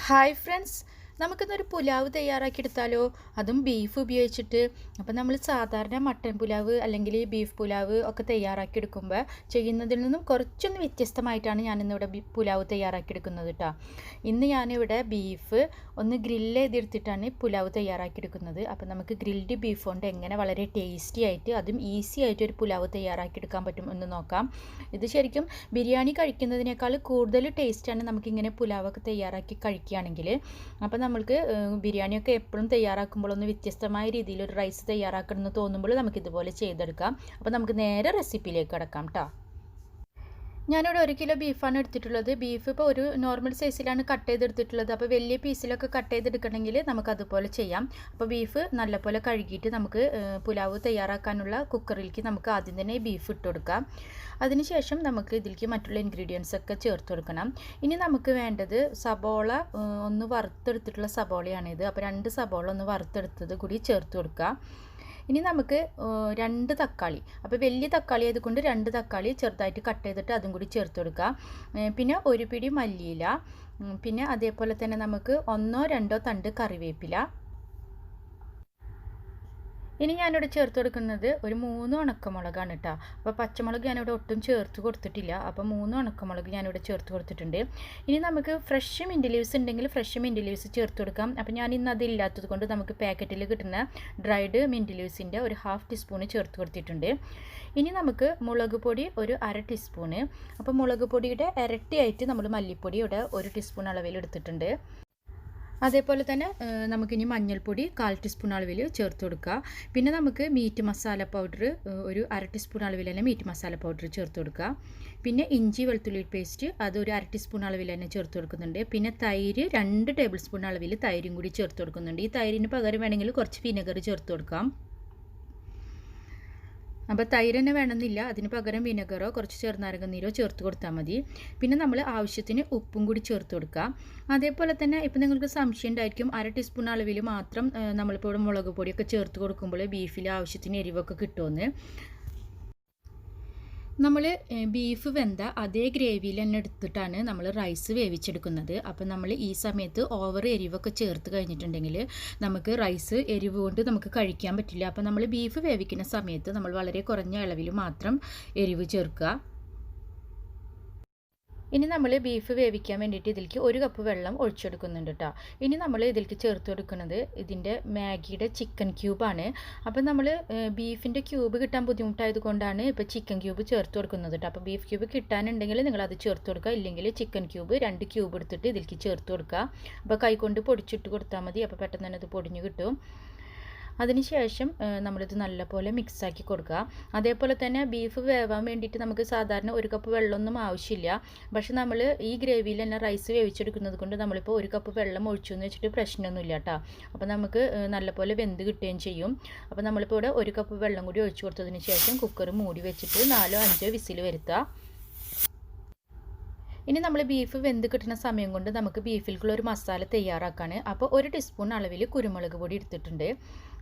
Hi friends, നമുക്കിന്നൊരു പുലാവ് തയ്യാറാക്കിയെടുത്താലോ? അതും beef ഉപയോഗിച്ചിട്ട്. അപ്പം നമ്മൾ സാധാരണ മട്ടൻ പുലാവ് അല്ലെങ്കിൽ ബീഫ് പുലാവ് ഒക്കെ തയ്യാറാക്കിയെടുക്കുമ്പോൾ ചെയ്യുന്നതിൽ നിന്നും കുറച്ചൊന്ന് വ്യത്യസ്തമായിട്ടാണ് ഞാനിന്നിവിടെ പുലാവ് തയ്യാറാക്കിയെടുക്കുന്നത് കേട്ടോ. ഇന്ന് ഞാനിവിടെ ബീഫ് ഒന്ന് ഗ്രില്ല് ചെയ്തെടുത്തിട്ടാണ് പുലാവ് തയ്യാറാക്കിയെടുക്കുന്നത്. അപ്പം നമുക്ക് ഗ്രിൽഡ് ബീഫ് കൊണ്ട് എങ്ങനെ വളരെ ടേസ്റ്റി ആയിട്ട് അതും ഈസി ആയിട്ട് ഒരു പുലാവ് തയ്യാറാക്കിയെടുക്കാൻ പറ്റും എന്ന് നോക്കാം. ഇത് ശരിക്കും ബിരിയാണി കഴിക്കുന്നതിനേക്കാൾ കൂടുതൽ ടേസ്റ്റാണ് നമുക്കിങ്ങനെ പുലാവൊക്കെ തയ്യാറാക്കി കഴിക്കുകയാണെങ്കിൽ. അപ്പം നമ്മൾക്ക് ബിരിയാണിയൊക്കെ എപ്പോഴും തയ്യാറാക്കുമ്പോഴൊന്ന് വ്യത്യസ്തമായ രീതിയിൽ ഒരു റൈസ് തയ്യാറാക്കണമെന്ന് തോന്നുമ്പോൾ നമുക്കിതുപോലെ ചെയ്തെടുക്കാം. അപ്പോൾ നമുക്ക് നേരെ റെസിപ്പിയിലേക്ക് കടക്കാം കേട്ടോ. ഞാനിവിടെ 1 കിലോ ബീഫാണ് എടുത്തിട്ടുള്ളത്. ബീഫ് ഇപ്പോൾ ഒരു നോർമൽ സൈസിലാണ് കട്ട് ചെയ്തെടുത്തിട്ടുള്ളത്. അപ്പോൾ വലിയ പീസിലൊക്കെ കട്ട് ചെയ്തെടുക്കണമെങ്കിൽ നമുക്കതുപോലെ ചെയ്യാം. അപ്പോൾ ബീഫ് നല്ലപോലെ കഴുകിയിട്ട് നമുക്ക് പുലാവ് തയ്യാറാക്കാനുള്ള കുക്കറിലേക്ക് നമുക്ക് ആദ്യം തന്നെ ബീഫ് ഇട്ട് കൊടുക്കാം. അതിനുശേഷം നമുക്ക് ഇതിലേക്ക് മറ്റുള്ള ഇൻഗ്രീഡിയൻസ് ഒക്കെ ചേർത്ത് കൊടുക്കണം. ഇനി നമുക്ക് വേണ്ടത് സബോള ഒന്ന് വറുത്തെടുത്തിട്ടുള്ള സബോളയാണിത്. അപ്പോൾ 2 സബോള ഒന്ന് വറുത്തെടുത്തത് കൂടി ചേർത്ത് കൊടുക്കുക. ഇനി നമുക്ക് 2 തക്കാളി, അപ്പോൾ വലിയ തക്കാളി ആയതുകൊണ്ട് 2 തക്കാളി ചെറുതായിട്ട് കട്ട് ചെയ്തിട്ട് അതും കൂടി ചേർത്ത് കൊടുക്കുക. പിന്നെ ഒരു പിടി മല്ലിയില, പിന്നെ അതേപോലെ തന്നെ നമുക്ക് 1-2 തണ്ട് കറിവേപ്പില. ഇനി ഞാനിവിടെ ചേർത്ത് കൊടുക്കുന്നത് ഒരു 3 ഉണക്കമുളകാണ് കേട്ടോ. അപ്പോൾ പച്ചമുളക് ഞാനിവിടെ ഒട്ടും ചേർത്ത് കൊടുത്തിട്ടില്ല. അപ്പോൾ 3 ഉണക്കമുളക് ഞാനിവിടെ ചേർത്ത് കൊടുത്തിട്ടുണ്ട്. ഇനി നമുക്ക് ഫ്രഷ് മിൻറ്റ് ലീവ്സ് ഉണ്ടെങ്കിൽ ഫ്രഷ് മിൻറ്റ് ലീവ്സ് ചേർത്ത് കൊടുക്കാം. അപ്പോൾ ഞാൻ ഇന്ന് അതില്ലാത്തത് കൊണ്ട് നമുക്ക് പാക്കറ്റിൽ കിട്ടുന്ന ഡ്രൈഡ് മിൻറ്റ് ലീവ്സിൻ്റെ ഒരു 1/2 ടീസ്പൂൺ ചേർത്ത് കൊടുത്തിട്ടുണ്ട്. ഇനി നമുക്ക് മുളക് പൊടി ഒരു 1/2 ടീസ്പൂണ്. അപ്പോൾ മുളക് പൊടിയുടെ ഇരട്ടിയായിട്ട് നമ്മൾ മല്ലിപ്പൊടി ഇവിടെ 1 ടീസ്പൂൺ അളവിൽ എടുത്തിട്ടുണ്ട്. അതേപോലെ തന്നെ നമുക്കിനി മഞ്ഞൾപ്പൊടി 1/4 ടീസ്പൂൺ അളവിൽ ചേർത്ത് കൊടുക്കുക. പിന്നെ നമുക്ക് മീറ്റ് മസാല പൗഡർ ഒരു 1/2 ടീസ്പൂൺ അളവിൽ തന്നെ മീറ്റ് മസാല പൗഡർ ചേർത്ത് കൊടുക്കുക. പിന്നെ ഇഞ്ചി വെളുത്തുള്ളി പേസ്റ്റ് അത് ഒരു 1/2 ടീസ്പൂൺ അളവിൽ തന്നെ ചേർത്ത് കൊടുക്കുന്നുണ്ട്. പിന്നെ തൈര് 2 ടേബിൾ സ്പൂൺ അളവിൽ തൈരും കൂടി ചേർത്ത് കൊടുക്കുന്നുണ്ട്. ഈ തൈരിന് പകരം വേണമെങ്കിൽ കുറച്ച് വിനെഗർ ചേർത്ത് കൊടുക്കാം. അപ്പോൾ തൈര് തന്നെ വേണമെന്നില്ല, അതിന് പകരം വിനെഗറോ കുറച്ച് ചെറുനാരങ്ങ നീരോ ചേർത്ത് കൊടുത്താൽ മതി. പിന്നെ നമ്മൾ ആവശ്യത്തിന് ഉപ്പും കൂടി ചേർത്ത് കൊടുക്കുക. അതേപോലെ തന്നെ ഇപ്പോൾ നിങ്ങൾക്ക് സംശയം ഉണ്ടായിരിക്കും 1/2 ടീസ്പൂൺ അളവിൽ മാത്രം നമ്മളിപ്പോൾ ഇവിടെ മുളക് പൊടിയൊക്കെ ചേർത്ത് കൊടുക്കുമ്പോൾ ബീഫിൽ ആവശ്യത്തിന് എരിവൊക്കെ കിട്ടുമെന്ന്. നമ്മൾ ബീഫ് വെന്ത അതേ ഗ്രേവിയിൽ തന്നെ എടുത്തിട്ടാണ് നമ്മൾ റൈസ് വേവിച്ചെടുക്കുന്നത്. അപ്പോൾ നമ്മൾ ഈ സമയത്ത് ഓവർ എരിവൊക്കെ ചേർത്ത് കഴിഞ്ഞിട്ടുണ്ടെങ്കിൽ നമുക്ക് റൈസ് എരിവ് കൊണ്ട് നമുക്ക് കഴിക്കാൻ പറ്റില്ല. അപ്പോൾ നമ്മൾ ബീഫ് വേവിക്കുന്ന സമയത്ത് നമ്മൾ വളരെ കുറഞ്ഞ അളവിൽ മാത്രം എരിവ് ചേർക്കുക. ഇനി നമ്മൾ ബീഫ് വേവിക്കാൻ വേണ്ടിയിട്ട് ഇതിലേക്ക് 1 കപ്പ് വെള്ളം ഒഴിച്ചെടുക്കുന്നുണ്ട് കേട്ടോ. ഇനി നമ്മൾ ഇതിലേക്ക് ചേർത്ത് കൊടുക്കുന്നത് ഇതിൻ്റെ മാഗിയുടെ ചിക്കൻ ക്യൂബാണ്. അപ്പം നമ്മൾ ബീഫിൻ്റെ ക്യൂബ് കിട്ടാൻ ബുദ്ധിമുട്ടായത് കൊണ്ടാണ് ഇപ്പോൾ ചിക്കൻ ക്യൂബ് ചേർത്ത് കൊടുക്കുന്നത് കേട്ടോ. അപ്പോൾ ബീഫ് ക്യൂബ് കിട്ടാനുണ്ടെങ്കിൽ നിങ്ങളത് ചേർത്ത് കൊടുക്കുക, ഇല്ലെങ്കിൽ ചിക്കൻ ക്യൂബ് 2 ക്യൂബ് എടുത്തിട്ട് ഇതിലേക്ക് ചേർത്ത് കൊടുക്കുക. അപ്പോൾ കൈകൊണ്ട് പൊടിച്ചിട്ട് കൊടുത്താൽ മതി, അപ്പോൾ പെട്ടെന്ന് തന്നെ അത് പൊടിഞ്ഞ് കിട്ടും. അതിനുശേഷം നമ്മളിത് നല്ലപോലെ മിക്സാക്കി കൊടുക്കുക. അതേപോലെ തന്നെ ബീഫ് വേവാൻ വേണ്ടിയിട്ട് നമുക്ക് സാധാരണ 1 കപ്പ് വെള്ളമൊന്നും ആവശ്യമില്ല. പക്ഷെ നമ്മൾ ഈ ഗ്രേവിയിൽ തന്നെ റൈസ് വേവിച്ചെടുക്കുന്നത് കൊണ്ട് നമ്മളിപ്പോൾ 1 കപ്പ് വെള്ളം ഒഴിച്ചു എന്ന് വെച്ചിട്ട് പ്രശ്നമൊന്നുമില്ല കേട്ടോ. അപ്പോൾ നമുക്ക് നല്ലപോലെ വെന്ത് കിട്ടുകയും ചെയ്യും. അപ്പോൾ നമ്മളിപ്പോൾ ഇവിടെ 1 കപ്പ് വെള്ളം കൂടി ഒഴിച്ചു കൊടുത്തതിന് ശേഷം കുക്കർ മൂടി വെച്ചിട്ട് 4-5 വിസിൽ വരുത്തുക. ഇനി നമ്മൾ ബീഫ് വെന്ത് കിട്ടുന്ന സമയം കൊണ്ട് നമുക്ക് ബീഫിലേക്കുള്ള ഒരു മസാല തയ്യാറാക്കാണ്. അപ്പോൾ 1 ടീസ്പൂൺ അളവിൽ കുരുമുളക് പൊടി എടുത്തിട്ടുണ്ട്.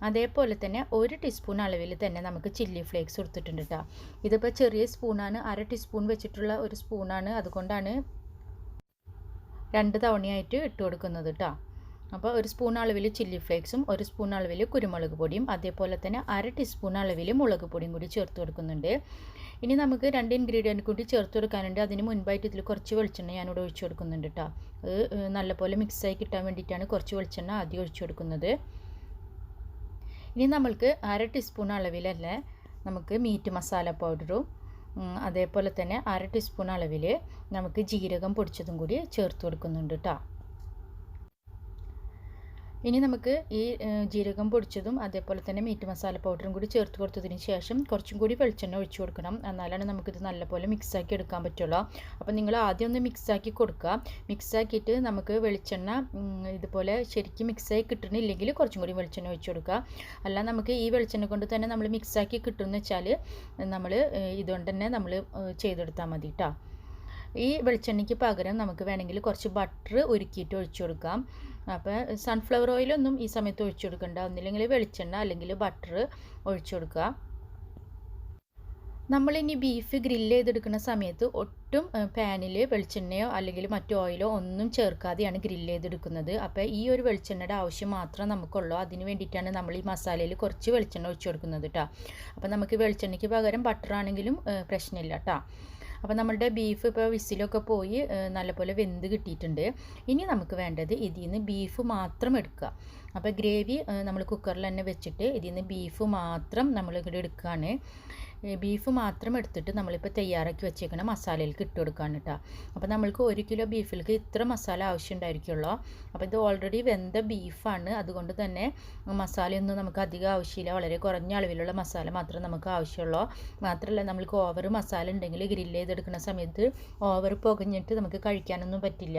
അതേപോലെ തന്നെ 1 ടീസ്പൂൺ അളവിൽ തന്നെ നമുക്ക് ചില്ലി ഫ്ലേക്സ് എടുത്തിട്ടുണ്ട് കേട്ടോ. ഇതിപ്പോൾ ചെറിയ സ്പൂണാണ്, 1/2 ടീസ്പൂൺ വെച്ചിട്ടുള്ള ഒരു സ്പൂണാണ്, അതുകൊണ്ടാണ് 2 തവണയായിട്ട് ഇട്ട് കൊടുക്കുന്നത് കേട്ടോ. അപ്പോൾ 1 സ്പൂൺ അളവിൽ ചില്ലി ഫ്ലേക്സും 1 സ്പൂൺ അളവിൽ കുരുമുളക് പൊടിയും അതേപോലെ തന്നെ 1/2 ടീസ്പൂൺ അളവിൽ മുളക് പൊടിയും കൂടി ചേർത്ത് കൊടുക്കുന്നുണ്ട്. ഇനി നമുക്ക് 2 ഇൻഗ്രീഡിയൻറ്റ് കൂടി ചേർത്ത് കൊടുക്കാനുണ്ട്. അതിന് മുൻപായിട്ട് ഇതിൽ കുറച്ച് വെളിച്ചെണ്ണ ഞാനിവിടെ ഒഴിച്ചു കൊടുക്കുന്നുണ്ട് കേട്ടോ. അത് നല്ലപോലെ മിക്സായി കിട്ടാൻ വേണ്ടിയിട്ടാണ് കുറച്ച് വെളിച്ചെണ്ണ ആദ്യം ഒഴിച്ചു കൊടുക്കുന്നത്. ഇനി നമ്മൾക്ക് 1/2 ടീസ്പൂൺ അളവിലല്ലേ നമുക്ക് മീറ്റ് മസാല പൗഡറും അതേപോലെ തന്നെ 1/2 ടീസ്പൂൺ അളവിൽ നമുക്ക് ജീരകം പൊടിച്ചതും കൂടി ചേർത്ത് കൊടുക്കുന്നുണ്ട് കേട്ടോ. ഇനി നമുക്ക് ഈ ജീരകം പൊടിച്ചതും അതേപോലെ തന്നെ മീറ്റ് മസാല പൗഡറും കൂടി ചേർത്ത് കൊടുത്തതിന് ശേഷം കുറച്ചും കൂടി വെളിച്ചെണ്ണ ഒഴിച്ചു കൊടുക്കണം, എന്നാലാണ് നമുക്കിത് നല്ലപോലെ മിക്സാക്കി എടുക്കാൻ പറ്റുള്ളൂ. അപ്പോൾ നിങ്ങൾ ആദ്യം ഒന്ന് മിക്സാക്കി കൊടുക്കുക. മിക്സാക്കിയിട്ട് നമുക്ക് വെളിച്ചെണ്ണ ഇതുപോലെ ശരിക്കും മിക്സായി കിട്ടണില്ലെങ്കിൽ കുറച്ചും കൂടി വെളിച്ചെണ്ണ ഒഴിച്ചു കൊടുക്കുക. അല്ല നമുക്ക് ഈ വെളിച്ചെണ്ണ കൊണ്ട് തന്നെ നമ്മൾ മിക്സാക്കി കിട്ടുമെന്ന് വെച്ചാൽ നമ്മൾ ഇതുകൊണ്ട് തന്നെ നമ്മൾ ചെയ്തെടുത്താൽ മതി കേട്ടോ. ഈ വെളിച്ചെണ്ണയ്ക്ക് പകരം നമുക്ക് വേണമെങ്കിൽ കുറച്ച് ബട്ടർ ഉരുക്കിയിട്ട് ഒഴിച്ചു കൊടുക്കാം. അപ്പോൾ സൺഫ്ലവർ ഓയിലൊന്നും ഈ സമയത്ത് ഒഴിച്ചു കൊടുക്കണ്ട, ഒന്നില്ലെങ്കിൽ വെളിച്ചെണ്ണ അല്ലെങ്കിൽ ബട്ടർ ഒഴിച്ചു കൊടുക്കുക. നമ്മളിനി ബീഫ് ഗ്രില്ല് ചെയ്തെടുക്കുന്ന സമയത്ത് ഒട്ടും പാനിൽ വെളിച്ചെണ്ണയോ അല്ലെങ്കിൽ മറ്റു ഓയിലോ ഒന്നും ചേർക്കാതെയാണ് ഗ്രില്ല് ചെയ്തെടുക്കുന്നത്. അപ്പോൾ ഈ ഒരു വെളിച്ചെണ്ണയുടെ ആവശ്യം മാത്രം നമുക്കുള്ളൂ. അതിന് വേണ്ടിയിട്ടാണ് നമ്മൾ ഈ മസാലയിൽ കുറച്ച് വെളിച്ചെണ്ണ ഒഴിച്ചു കൊടുക്കുന്നത് കേട്ടോ. അപ്പോൾ നമുക്ക് വെളിച്ചെണ്ണയ്ക്ക് പകരം ബട്ടർ ആണെങ്കിലും പ്രശ്നമില്ല കേട്ടോ. അപ്പോൾ നമ്മളുടെ ബീഫ് ഇപ്പോൾ വിസിലൊക്കെ പോയി നല്ലപോലെ വെന്ത് കിട്ടിയിട്ടുണ്ട്. ഇനി നമുക്ക് വേണ്ടത് ഇതിൽ നിന്ന് ബീഫ് മാത്രം എടുക്കുക. അപ്പോൾ ഗ്രേവി നമ്മൾ കുക്കറിൽ തന്നെ വെച്ചിട്ട് ഇതിൽ നിന്ന് ബീഫ് മാത്രം നമ്മൾ ഇവിടെ എടുക്കുകയാണ്. ബീഫ് മാത്രം എടുത്തിട്ട് നമ്മളിപ്പോൾ തയ്യാറാക്കി വെച്ചേക്കുന്ന മസാലയിലേക്ക് ഇട്ട് കൊടുക്കുകയാണ് കേട്ടോ. അപ്പോൾ നമ്മൾക്ക് 1 കിലോ ബീഫിലേക്ക് ഇത്ര മസാല ആവശ്യം ഉണ്ടായിരിക്കുള്ളൂ. അപ്പോൾ ഇത് ഓൾറെഡി വെന്ത ബീഫാണ്, അതുകൊണ്ട് തന്നെ മസാലയൊന്നും നമുക്ക് അധികം ആവശ്യമില്ല. വളരെ കുറഞ്ഞ അളവിലുള്ള മസാല മാത്രമേ നമുക്ക് ആവശ്യമുള്ളൂ. മാത്രമല്ല നമ്മൾക്ക് ഓവർ മസാല ഉണ്ടെങ്കിൽ ഗ്രില്ല് ചെയ്തെടുക്കുന്ന സമയത്ത് ഓവർ പുകഞ്ഞിട്ട് നമുക്ക് കഴിക്കാനൊന്നും പറ്റില്ല.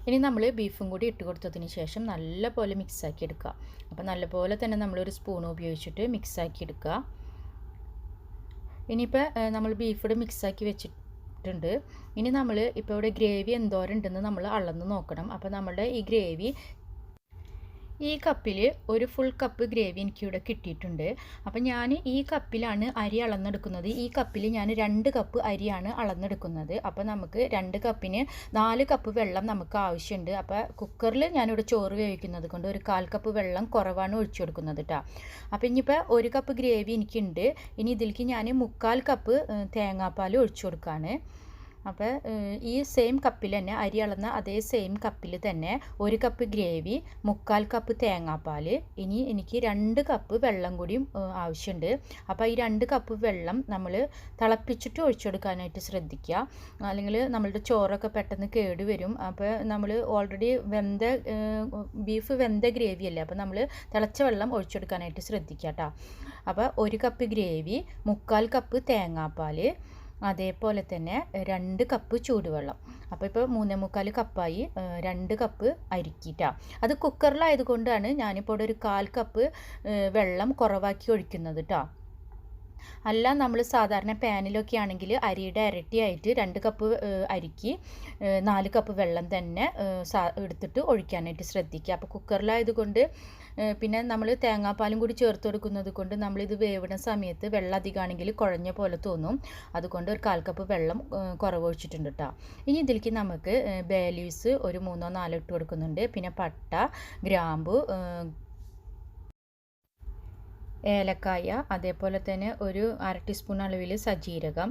ഇനി നമ്മൾ ബീഫും കൂടി ഇട്ട് കൊടുത്തതിന് ശേഷം നല്ലപോലെ മിക്സാക്കി എടുക്കുക. അപ്പോൾ നല്ലപോലെ തന്നെ നമ്മളൊരു സ്പൂൺ ഉപയോഗിച്ചിട്ട് മിക്സാക്കി എടുക്കുക. ഇനിയിപ്പോൾ നമ്മൾ ബീഫോട് മിക്സാക്കി വെച്ചിട്ടുണ്ട്. ഇനി നമ്മൾ ഇപ്പോൾ ഇവിടെ ഗ്രേവി എന്തോരം ഉണ്ടെന്ന് നമ്മൾ അളന്ന് നോക്കണം. അപ്പോൾ നമ്മുടെ ഈ ഗ്രേവി ഈ കപ്പിൽ ഒരു ഫുൾ കപ്പ് ഗ്രേവി എനിക്കിവിടെ കിട്ടിയിട്ടുണ്ട്. അപ്പം ഞാൻ ഈ കപ്പിലാണ് അരി അളന്നെടുക്കുന്നത്. ഈ കപ്പിൽ ഞാൻ 2 കപ്പ് അരിയാണ് അളന്നെടുക്കുന്നത്. അപ്പോൾ നമുക്ക് 2 കപ്പിന് 4 കപ്പ് വെള്ളം നമുക്ക് ആവശ്യമുണ്ട്. അപ്പോൾ കുക്കറിൽ ഞാനിവിടെ ചോറ് വേവിക്കുന്നത് കൊണ്ട് ഒരു 1/4 കപ്പ് വെള്ളം കുറവാണ് ഒഴിച്ചു കൊടുക്കുന്നത് കേട്ടോ. അപ്പോൾ ഇനിയിപ്പോൾ 1 കപ്പ് ഗ്രേവി എനിക്കുണ്ട്. ഇനി ഇതിലേക്ക് ഞാൻ 1/4 കപ്പ് തേങ്ങാപ്പാൽ ഒഴിച്ചു കൊടുക്കുകയാണ്. അപ്പോൾ ഈ സെയിം കപ്പിൽ തന്നെ അരി അളന്ന അതേ സെയിം കപ്പിൽ തന്നെ 1 കപ്പ് ഗ്രേവി, 1/4 കപ്പ് തേങ്ങാപ്പാൽ, ഇനി എനിക്ക് 2 കപ്പ് വെള്ളം കൂടിയും ആവശ്യമുണ്ട്. അപ്പോൾ ഈ 2 കപ്പ് വെള്ളം നമ്മൾ തിളപ്പിച്ചിട്ട് ഒഴിച്ചു കൊടുക്കാനായിട്ട് ശ്രദ്ധിക്കുക. അല്ലെങ്കിൽ നമ്മളുടെ ചോറൊക്കെ പെട്ടെന്ന് കേട് വരും. അപ്പോൾ നമ്മൾ ഓൾറെഡി ബീഫ് വെന്ത ഗ്രേവി അല്ലേ, അപ്പോൾ നമ്മൾ തിളച്ച വെള്ളം ഒഴിച്ചു കൊടുക്കാനായിട്ട് ശ്രദ്ധിക്കുക കേട്ടോ. അപ്പോൾ 1 കപ്പ് ഗ്രേവി, 1/4 കപ്പ് തേങ്ങാപ്പാൽ, അതേപോലെ തന്നെ 2 കപ്പ് ചൂടുവെള്ളം. അപ്പോൾ ഇപ്പോൾ 3/4 കപ്പായി 2 കപ്പ് അരിക്കിട്ടാണ്. അത് കുക്കറിലായതുകൊണ്ടാണ് ഞാനിപ്പോൾ ഒരു 1/4 കപ്പ് വെള്ളം കുറവാക്കി ഒഴിക്കുന്നത് കേട്ടോ. അല്ല നമ്മൾ സാധാരണ പാനിലൊക്കെ ആണെങ്കിൽ അരിയുടെ ഇരട്ടിയായിട്ട് 2 കപ്പ് അരിക്ക് 4 കപ്പ് വെള്ളം തന്നെ എടുത്തിട്ട് ഒഴിക്കാനായിട്ട് ശ്രദ്ധിക്കുക. അപ്പോൾ കുക്കറിലായതുകൊണ്ട് പിന്നെ നമ്മൾ തേങ്ങാപ്പാലും കൂടി ചേർത്ത് കൊടുക്കുന്നത് കൊണ്ട് നമ്മളിത് വേവുന്ന സമയത്ത് വെള്ളം അധികമാണെങ്കിൽ കുഴഞ്ഞ പോലെ തോന്നും. അതുകൊണ്ട് ഒരു 1/4 കപ്പ് വെള്ളം കുറവ് ഒഴിച്ചിട്ടുണ്ട് കേട്ടോ. ഇനി ഇതിലേക്ക് നമുക്ക് ബേ ലീവ്സ് ഒരു 3-4 ഇട്ട് കൊടുക്കുന്നുണ്ട്. പിന്നെ പട്ട, ഗ്രാമ്പു, ഏലക്കായ, അതേപോലെ തന്നെ ഒരു 1/2 ടീസ്പൂൺ അളവിൽ സജീരകം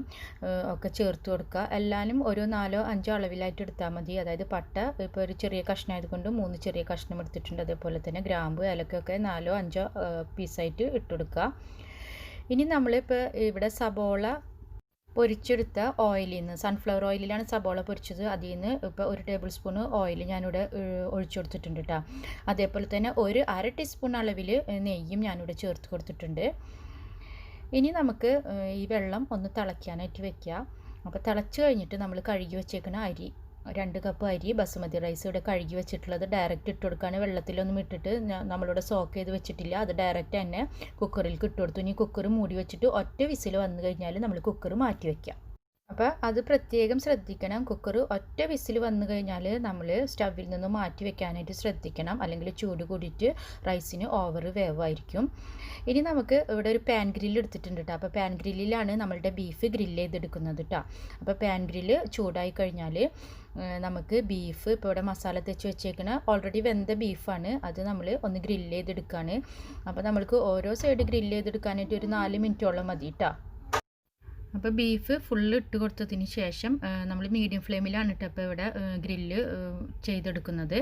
ഒക്കെ ചേർത്ത് കൊടുക്കുക. എല്ലാവരും ഒരു 4-5 അളവിലായിട്ട് എടുത്താൽ മതി. അതായത് പട്ട ഇപ്പോൾ ഒരു ചെറിയ കഷ്ണം ആയതുകൊണ്ട് 3 ചെറിയ കഷ്ണം എടുത്തിട്ടുണ്ട്. അതേപോലെ തന്നെ ഗ്രാമ്പ്, ഏലക്കൊക്കെ 4-5 പീസായിട്ട് ഇട്ട് കൊടുക്കുക. ഇനി നമ്മളിപ്പോൾ ഇവിടെ സബോള പൊരിച്ചെടുത്ത ഓയിലിൽ നിന്ന്, സൺഫ്ലവർ ഓയിലിലാണ് സബോള പൊരിച്ചത്, അതിൽ നിന്ന് ഇപ്പോൾ 1 ടേബിൾ സ്പൂൺ ഓയിൽ ഞാനിവിടെ ഒഴിച്ചു കൊടുത്തിട്ടുണ്ട് കേട്ടോ. അതേപോലെ തന്നെ ഒരു 1/2 ടീസ്പൂൺ അളവിൽ നെയ്യും ഞാനിവിടെ ചേർത്ത് കൊടുത്തിട്ടുണ്ട്. ഇനി നമുക്ക് ഈ വെള്ളം ഒന്ന് തിളയ്ക്കാനായിട്ട് വെക്കുക. അപ്പോൾ തിളച്ച് കഴിഞ്ഞിട്ട് നമ്മൾ കഴുകി വെച്ചേക്കുന്ന അരി, 2 കപ്പ് അരി ബസുമതി റൈസ് ഇവിടെ കഴുകി വെച്ചിട്ടുള്ളത് ഡയറക്റ്റ് ഇട്ട് കൊടുക്കുകയാണ്. വെള്ളത്തിലൊന്നും ഇട്ടിട്ട് നമ്മളിവിടെ സോക്ക് ചെയ്ത് വെച്ചിട്ടില്ല. അത് ഡയറക്റ്റ് തന്നെ കുക്കറിലേക്ക് ഇട്ട് കൊടുത്തു. ഇനി കുക്കർ മൂടി വെച്ചിട്ട് ഒറ്റ വിസിൽ വന്നു കഴിഞ്ഞാൽ നമ്മൾ കുക്കർ മാറ്റി വയ്ക്കാം. അപ്പോൾ അത് പ്രത്യേകം ശ്രദ്ധിക്കണം. കുക്കർ ഒറ്റ വിസിൽ വന്നു കഴിഞ്ഞാൽ നമ്മൾ സ്റ്റവിൽ നിന്ന് മാറ്റി വെക്കാനായിട്ട് ശ്രദ്ധിക്കണം. അല്ലെങ്കിൽ ചൂട് കൂടിയിട്ട് റൈസിന് ഓവർ വേവായിരിക്കും. ഇനി നമുക്ക് ഇവിടെ ഒരു പാൻ ഗ്രില്ല് എടുത്തിട്ടുണ്ട് കേട്ടോ. അപ്പോൾ പാൻ ഗ്രില്ലിലാണ് നമ്മളുടെ ബീഫ് ഗ്രില്ല് ചെയ്തെടുക്കുന്നത് കേട്ടോ. അപ്പോൾ പാൻ ഗ്രില്ല് ചൂടായി കഴിഞ്ഞാൽ നമുക്ക് ബീഫ് ഇപ്പോൾ ഇവിടെ മസാല തേച്ച് വെച്ചേക്കുന്ന ഓൾറെഡി വെന്ത ബീഫാണ്, അത് നമ്മൾ ഒന്ന് ഗ്രില്ല് ചെയ്തെടുക്കുകയാണ്. അപ്പോൾ നമ്മൾക്ക് ഓരോ സൈഡ് ഗ്രില്ല് ചെയ്തെടുക്കാനായിട്ട് ഒരു 4 മിനിറ്റോളം മതി കേട്ടോ. അപ്പോൾ ബീഫ് ഫുള്ള് ഇട്ട് കൊടുത്തതിന് ശേഷം നമ്മൾ മീഡിയം ഫ്ലെയിമിലാണ് കേട്ടോ അപ്പോൾ ഇവിടെ ഗ്രില്ല് ചെയ്തെടുക്കുന്നത്.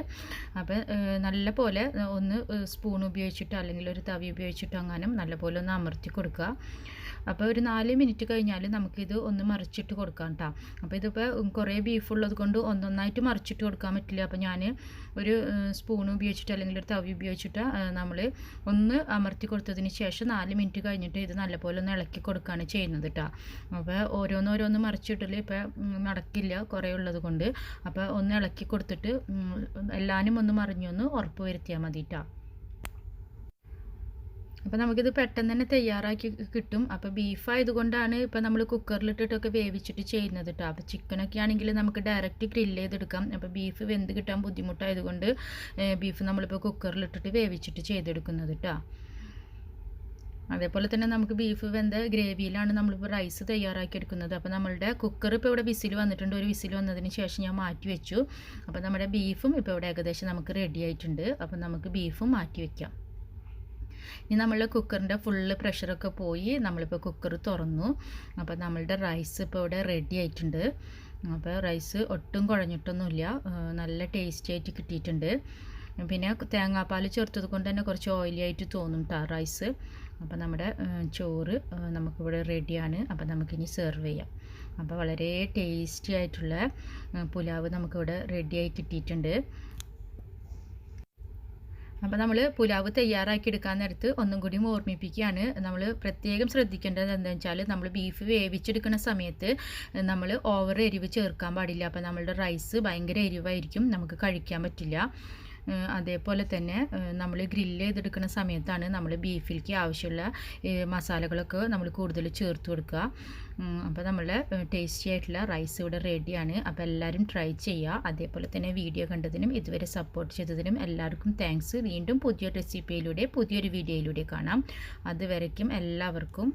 അപ്പോൾ നല്ല പോലെ ഒന്ന് സ്പൂൺ ഉപയോഗിച്ചിട്ടോ അല്ലെങ്കിൽ ഒരു തവി ഉപയോഗിച്ചിട്ടോ അങ്ങനെ നല്ല പോലെ ഒന്ന് അമർത്തി കൊടുക്കുക. അപ്പോൾ ഒരു 4 മിനിറ്റ് കഴിഞ്ഞാൽ നമുക്കിത് ഒന്ന് മറിച്ചിട്ട് കൊടുക്കാം കേട്ടോ. അപ്പോൾ ഇതിപ്പോൾ കുറേ ബീഫുള്ളത് കൊണ്ട് ഒന്നൊന്നായിട്ട് മറിച്ചിട്ട് കൊടുക്കാൻ പറ്റില്ല. അപ്പോൾ ഞാൻ ഒരു സ്പൂൺ ഉപയോഗിച്ചിട്ട് അല്ലെങ്കിൽ ഒരു തവി ഉപയോഗിച്ചിട്ട് നമ്മൾ ഒന്ന് അമർത്തി കൊടുത്തതിന് ശേഷം 4 മിനിറ്റ് കഴിഞ്ഞിട്ട് ഇത് നല്ലപോലെ ഒന്ന് ഇളക്കി കൊടുക്കുകയാണ് ചെയ്യുന്നത് കേട്ടോ. അപ്പോൾ ഓരോന്നോരോന്ന് മറിച്ചിട്ടില്ല ഇപ്പം നടക്കില്ല കുറേ ഉള്ളത് കൊണ്ട്. അപ്പോൾ ഒന്ന് ഇളക്കി കൊടുത്തിട്ട് എല്ലാവരും ഒന്ന് മറിഞ്ഞൊന്ന് ഉറപ്പ് വരുത്തിയാൽ മതി കേട്ടോ. അപ്പോൾ നമുക്കിത് പെട്ടെന്ന് തന്നെ തയ്യാറാക്കി കിട്ടും. അപ്പോൾ ബീഫായതുകൊണ്ടാണ് ഇപ്പോൾ നമ്മൾ കുക്കറിലിട്ടിട്ടൊക്കെ വേവിച്ചിട്ട് ചെയ്യുന്നത് കേട്ടോ. അപ്പോൾ ചിക്കനൊക്കെ ആണെങ്കിൽ നമുക്ക് ഡയറക്റ്റ് ഗ്രില്ല് ചെയ്തെടുക്കാം. അപ്പോൾ ബീഫ് വെന്ത് കിട്ടാൻ ബുദ്ധിമുട്ടായതുകൊണ്ട് ബീഫ് നമ്മളിപ്പോൾ കുക്കറിലിട്ടിട്ട് വേവിച്ചിട്ട് ചെയ്തെടുക്കുന്നത് കേട്ടോ. അതേപോലെ തന്നെ നമുക്ക് ബീഫ് വെന്ത ഗ്രേവിയിലാണ് നമ്മളിപ്പോൾ റൈസ് തയ്യാറാക്കി എടുക്കുന്നത്. അപ്പോൾ നമ്മളുടെ കുക്കർ ഇപ്പോൾ ഇവിടെ വിസിൽ വന്നിട്ടുണ്ട്. ഒരു വിസിൽ വന്നതിന് ശേഷം ഞാൻ മാറ്റി വെച്ചു. അപ്പോൾ നമ്മുടെ ബീഫും ഇപ്പോൾ ഇവിടെ ഏകദേശം നമുക്ക് റെഡി ആയിട്ടുണ്ട്. അപ്പോൾ നമുക്ക് ബീഫും മാറ്റി വയ്ക്കാം. ഇനി നമ്മളുടെ കുക്കറിൻ്റെ ഫുള്ള് പ്രഷറൊക്കെ പോയി നമ്മളിപ്പോൾ കുക്കർ തുറന്നു. അപ്പോൾ നമ്മളുടെ റൈസ് ഇപ്പോൾ ഇവിടെ റെഡി ആയിട്ടുണ്ട്. അപ്പോൾ റൈസ് ഒട്ടും കുഴഞ്ഞിട്ടൊന്നുമില്ല, നല്ല ടേസ്റ്റി ആയിട്ട് കിട്ടിയിട്ടുണ്ട്. പിന്നെ തേങ്ങാപ്പാൽ ചേർത്തത് കൊണ്ട് തന്നെ കുറച്ച് ഓയിലി ആയിട്ട് തോന്നും റൈസ്. അപ്പോൾ നമ്മുടെ ചോറ് നമുക്കിവിടെ റെഡിയാണ്. അപ്പോൾ നമുക്കിനി സെർവ് ചെയ്യാം. അപ്പോൾ വളരെ ടേസ്റ്റി ആയിട്ടുള്ള പുലാവ് നമുക്കിവിടെ റെഡിയായി കിട്ടിയിട്ടുണ്ട്. അപ്പോൾ നമ്മൾ പുലാവ് തയ്യാറാക്കി എടുക്കാൻ നേരത്ത് ഒന്നും കൂടി ഓർമ്മിപ്പിക്കുകയാണ്, നമ്മൾ പ്രത്യേകം ശ്രദ്ധിക്കേണ്ടത് എന്താണെന്ന് വെച്ചാൽ നമ്മൾ ബീഫ് വേവിച്ചെടുക്കുന്ന സമയത്ത് നമ്മൾ ഓവർ എരിവ് ചേർക്കാൻ പാടില്ല. അപ്പോൾ നമ്മളുടെ റൈസ് ഭയങ്കര എരിവായിരിക്കും, നമുക്ക് കഴിക്കാൻ പറ്റില്ല. അതേപോലെ തന്നെ നമ്മൾ ഗ്രില്ല് ചെയ്തെടുക്കുന്ന സമയത്താണ് നമ്മൾ ബീഫിലേക്ക് ആവശ്യമുള്ള മസാലകളൊക്കെ നമ്മൾ കൂടുതൽ ചേർത്ത് കൊടുക്കുക. അപ്പോൾ നമ്മളുടെ ടേസ്റ്റി ആയിട്ടുള്ള റൈസ് ഇവിടെ റെഡിയാണ്. അപ്പോൾ എല്ലാവരും ട്രൈ ചെയ്യുക. അതേപോലെ തന്നെ വീഡിയോ കണ്ടതിനും ഇതുവരെ സപ്പോർട്ട് ചെയ്തതിനും എല്ലാവർക്കും താങ്ക്സ്. വീണ്ടും പുതിയൊരു റെസിപ്പിയിലൂടെ പുതിയൊരു വീഡിയോയിലൂടെ കാണാം. അതുവരയ്ക്കും എല്ലാവർക്കും